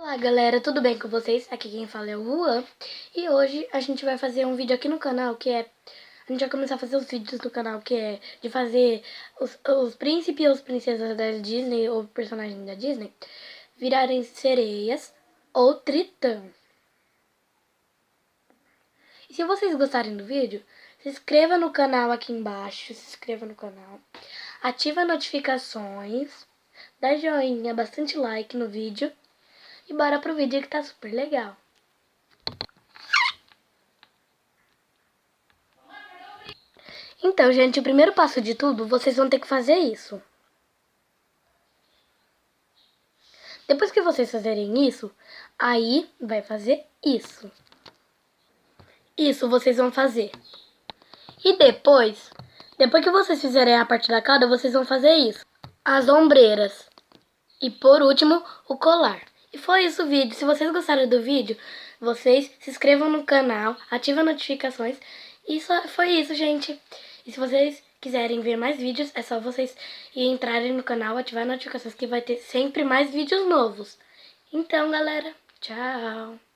Olá galera, tudo bem com vocês? Aqui quem fala é o Juan. E hoje a gente vai fazer um vídeo aqui no canal que é... A gente vai começar a fazer os vídeos do canal que é de fazer os príncipes ou as princesas da Disney ou personagens da Disney virarem sereias ou tritã. E se vocês gostarem do vídeo, se inscreva no canal aqui embaixo, se inscreva no canal, ativa notificações, dá joinha, bastante like no vídeo. E bora pro vídeo que tá super legal. Então, gente, o primeiro passo de tudo, vocês vão ter que fazer isso. Depois que vocês fazerem isso, aí vai fazer isso. Isso vocês vão fazer. E depois que vocês fizerem a parte da cauda, vocês vão fazer isso. As ombreiras. E por último, o colar. E foi isso o vídeo. Se vocês gostaram do vídeo, vocês se inscrevam no canal, ativem as notificações. E foi isso, gente. E se vocês quiserem ver mais vídeos, é só vocês entrarem no canal, ativar as notificações, que vai ter sempre mais vídeos novos. Então, galera, tchau!